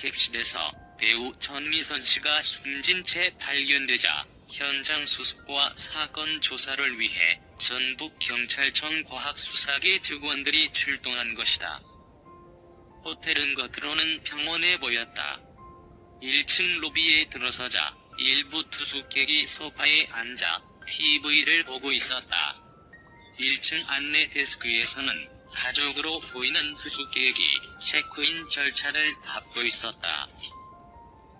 객실에서 배우 전미선 씨가 숨진 채 발견되자 현장 수습과 사건 조사를 위해 전북경찰청 과학수사계 직원들이 출동한 것이다. 호텔은 겉으로는 평온해 보였다. 1층 로비에 들어서자 일부 투숙객이 소파에 앉아 TV를 보고 있었다. 1층 안내 데스크에서는 가족으로 보이는 투숙객이 체크인 절차를 밟고 있었다.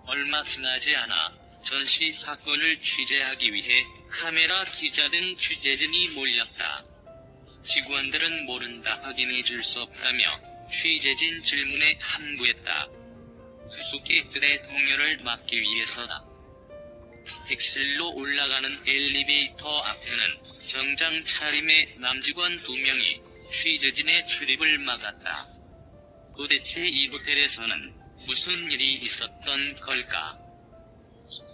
얼마 지나지 않아 전시 사건을 취재하기 위해 카메라 기자 등 취재진이 몰렸다. 직원들은 모른다 확인해 줄 수 없다며 취재진 질문에 함구했다. 투숙객들의 동요를 막기 위해서다. 객실로 올라가는 엘리베이터 앞에는 정장 차림의 남직원 2명이 취재진의 출입을 막았다. 도대체 이 호텔에서는 무슨 일이 있었던 걸까?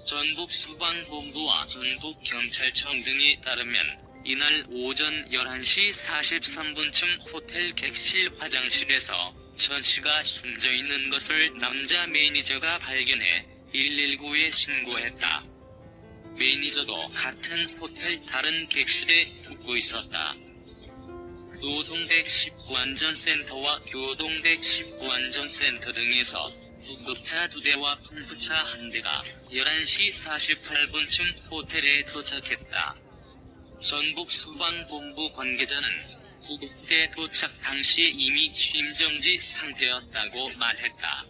전북소방본부와 전북경찰청 등에 따르면 이날 오전 11시 43분쯤 호텔 객실 화장실에서 전 씨가 숨져 있는 것을 남자 매니저가 발견해 119에 신고했다. 매니저도 같은 호텔 다른 객실에 묵고 있었다. 노송백 19안전센터와 교동백 19안전센터 등에서 구급차 2대와 펌프차 1대가 11시 48분쯤 호텔에 도착했다. 전북소방본부 관계자는 구급대 도착 당시 이미 심정지 상태였다고 말했다.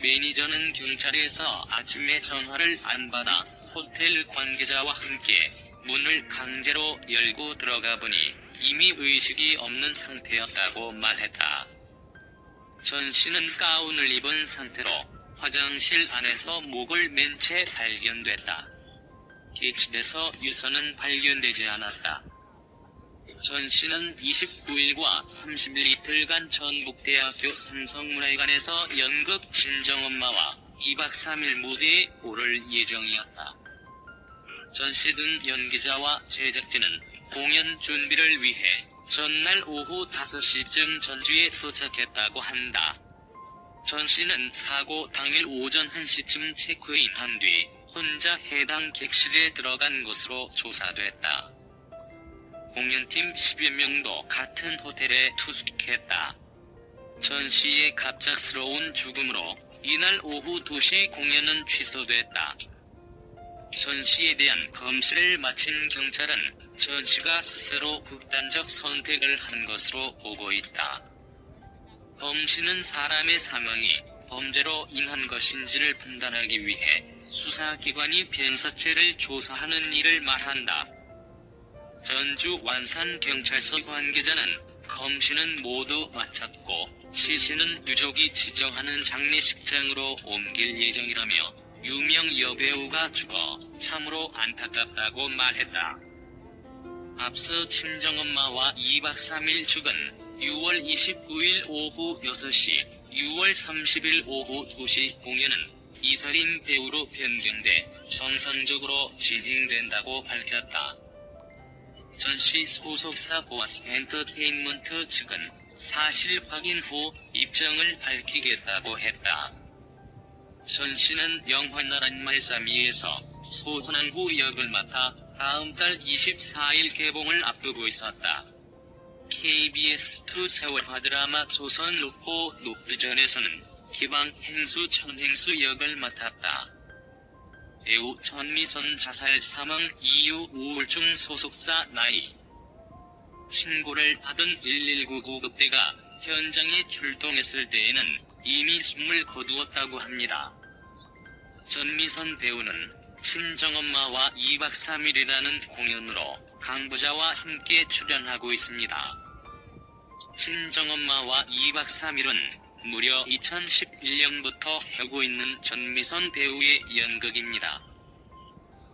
매니저는 경찰에서 아침에 전화를 안 받아 호텔 관계자와 함께 문을 강제로 열고 들어가 보니 이미 의식이 없는 상태였다고 말했다. 전 씨는 가운을 입은 상태로 화장실 안에서 목을 맨 채 발견됐다. 객실에서 유서는 발견되지 않았다. 전 씨는 29일과 30일 이틀간 전북대학교 삼성문화회관에서 연극 친정엄마와 2박 3일 무대에 오를 예정이었다. 전 씨 등 연기자와 제작진은 공연 준비를 위해 전날 오후 5시쯤 전주에 도착했다고 한다. 전 씨는 사고 당일 오전 1시쯤 체크인한 뒤 혼자 해당 객실에 들어간 것으로 조사됐다. 공연팀 10여 명도 같은 호텔에 투숙했다. 전 씨의 갑작스러운 죽음으로 이날 오후 2시 공연은 취소됐다. 전 씨에 대한 검시를 마친 경찰은 전 씨가 스스로 극단적 선택을 한 것으로 보고 있다. 검시는 사람의 사망이 범죄로 인한 것인지를 판단하기 위해 수사기관이 변사체를 조사하는 일을 말한다. 전주 완산경찰서 관계자는 검시는 모두 마쳤고 시신은 유족이 지정하는 장례식장으로 옮길 예정이라며 유명 여배우가 죽어 참으로 안타깝다고 말했다. 앞서 친정엄마와 2박 3일 죽은 6월 29일 오후 6시, 6월 30일 오후 2시 공연은 이설인 배우로 변경돼 정상적으로 진행된다고 밝혔다. 전 씨 소속사 보아스 엔터테인먼트 측은 사실 확인 후 입장을 밝히겠다고 했다. 전 씨는 영화 나란 말싸미에서 소환한구 역을 맡아 다음 달 24일 개봉을 앞두고 있었다. KBS2 세월화 드라마 조선 로코 녹두전에서는 기방 행수 천행수 역을 맡았다. 배우 전미선 자살 사망 이후 우울증 소속사 나이 신고를 받은 119 구급대가 현장에 출동했을 때에는 이미 숨을 거두었다고 합니다. 전미선 배우는 친정엄마와 2박 3일이라는 공연으로 강부자와 함께 출연하고 있습니다. 친정엄마와 2박 3일은 무려 2011년부터 하고 있는 전미선 배우의 연극입니다.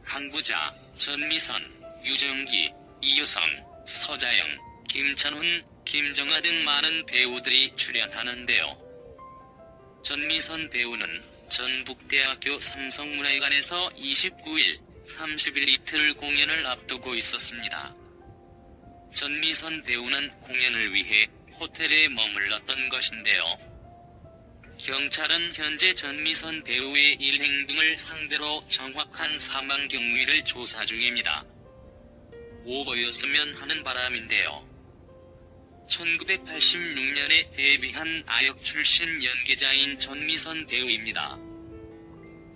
강부자, 전미선, 유정기, 이효성, 서자영, 김찬훈, 김정아 등 많은 배우들이 출연하는데요. 전미선 배우는 전북대학교 삼성문화회관에서 29일, 30일 이틀 공연을 앞두고 있었습니다. 전미선 배우는 공연을 위해 호텔에 머물렀던 것인데요. 경찰은 현재 전미선 배우의 일행 등을 상대로 정확한 사망 경위를 조사 중입니다. 오버였으면 하는 바람인데요. 1986년에 데뷔한 아역 출신 연기자인 전미선 배우입니다.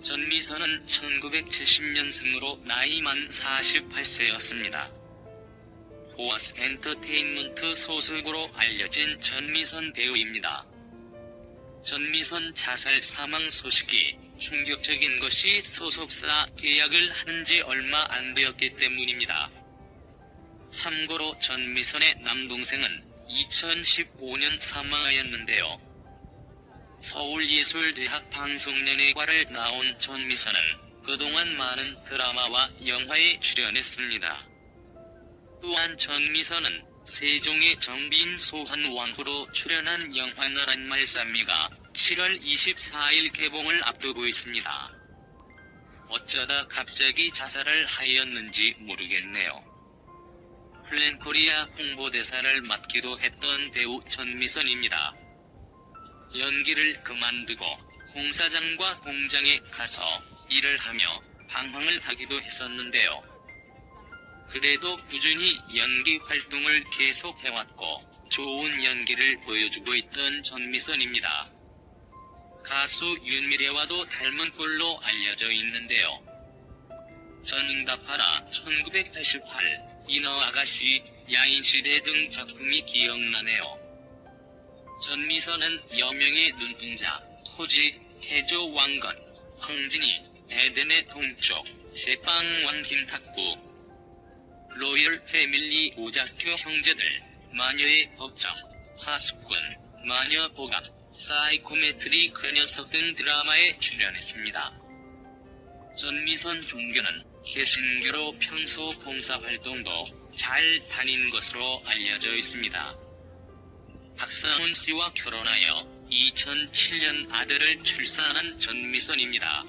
전미선은 1970년생으로 나이만 48세였습니다. 보아스 엔터테인먼트 소속으로 알려진 전미선 배우입니다. 전미선 자살 사망 소식이 충격적인 것이 소속사 계약을 한 지 얼마 안 되었기 때문입니다. 참고로 전미선의 남동생은 2015년 사망하였는데요. 서울예술대학 방송연예과를 나온 전미선은 그동안 많은 드라마와 영화에 출연했습니다. 또한 전미선은 세종의 정비인 소환왕후로 출연한 영화 나란 말씀이가 7월 24일 개봉을 앞두고 있습니다. 어쩌다 갑자기 자살을 하였는지 모르겠네요. 플랜코리아 홍보대사를 맡기도 했던 배우 전미선입니다. 연기를 그만두고 공사장과 공장에 가서 일을 하며 방황을 하기도 했었는데요. 그래도 꾸준히 연기 활동을 계속해왔고 좋은 연기를 보여주고 있던 전미선입니다. 가수 윤미래와도 닮은 꼴로 알려져 있는데요. 전응답하라 1988, 인어 아가씨, 야인시대 등 작품이 기억나네요. 전미선은 여명의 눈동자, 호지, 태조 왕건, 황진이, 에덴의 동쪽, 제빵왕 김탁구, 로열 패밀리 오작교 형제들, 마녀의 법정, 하수꾼, 마녀 보감, 사이코메트리 그 녀석 등 드라마에 출연했습니다. 전미선 종교는 개신교로 평소 봉사활동도 잘 다닌 것으로 알려져 있습니다. 박상훈 씨와 결혼하여 2007년 아들을 출산한 전미선입니다.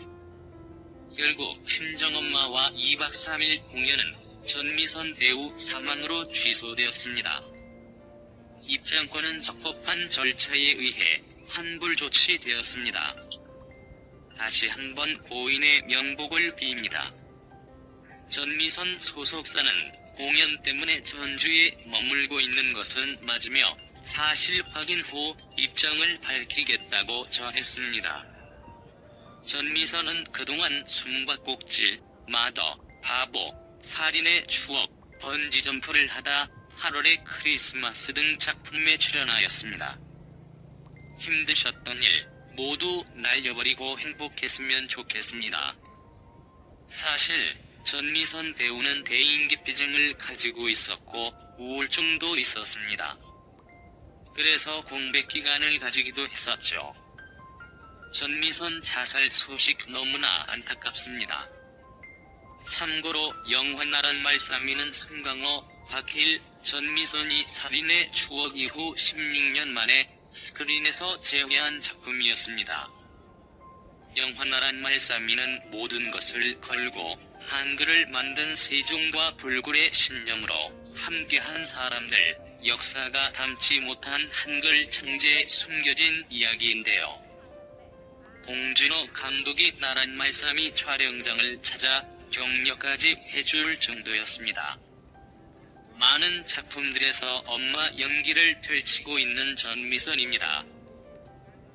결국 친정엄마와 2박 3일 공연은 전미선 배우 사망으로 취소되었습니다. 입장권은 적법한 절차에 의해 환불 조치되었습니다. 다시 한번 고인의 명복을 빕니다. 전미선 소속사는 공연 때문에 전주에 머물고 있는 것은 맞으며 사실 확인 후 입장을 밝히겠다고 전했습니다. 전미선은 그동안 숨바꼭질, 마더, 바보, 살인의 추억, 번지점프를 하다 8월의 크리스마스 등 작품에 출연하였습니다. 힘드셨던 일 모두 날려버리고 행복했으면 좋겠습니다. 사실 전미선 배우는 대인기피증을 가지고 있었고 우울증도 있었습니다. 그래서 공백기간을 가지기도 했었죠. 전미선 자살 소식 너무나 안타깝습니다. 참고로 영화 나란 말씀이는 송강호, 박해일, 전미선이 살인의 추억 이후 16년 만에 스크린에서 재회한 작품이었습니다. 영화 나란 말씀이는 모든 것을 걸고 한글을 만든 세종과 불굴의 신념으로 함께한 사람들, 역사가 담지 못한 한글 창제에 숨겨진 이야기인데요. 봉준호 감독이 나란 말씀이 촬영장을 찾아 격려까지 해줄 정도였습니다. 많은 작품들에서 엄마 연기를 펼치고 있는 전미선입니다.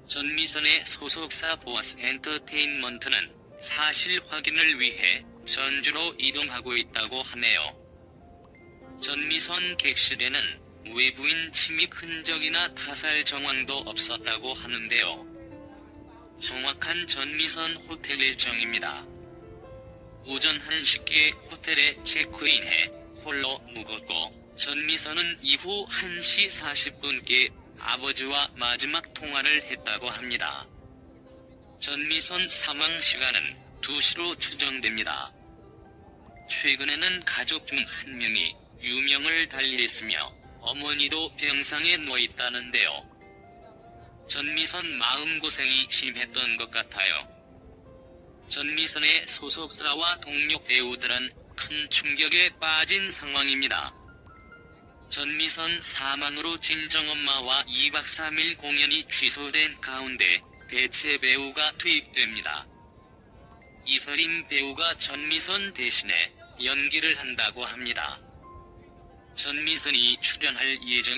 전미선의 소속사 보아스 엔터테인먼트는 사실 확인을 위해 전주로 이동하고 있다고 하네요. 전미선 객실에는 외부인 침입 흔적이나 타살 정황도 없었다고 하는데요. 정확한 전미선 호텔 일정입니다. 오전 1시께 호텔에 체크인해 홀로 묵었고 전미선은 이후 1시 40분께 아버지와 마지막 통화를 했다고 합니다. 전미선 사망 시간은 2시로 추정됩니다. 최근에는 가족 중 한 명이 유명을 달리했으며 어머니도 병상에 누워있다는데요. 전미선 마음고생이 심했던 것 같아요. 전미선의 소속사와 동료 배우들은 큰 충격에 빠진 상황입니다. 전미선 사망으로 친정엄마와 2박 3일 공연이 취소된 가운데 대체 배우가 투입됩니다. 이설임 배우가 전미선 대신에 연기를 한다고 합니다. 전미선이 출연할 예정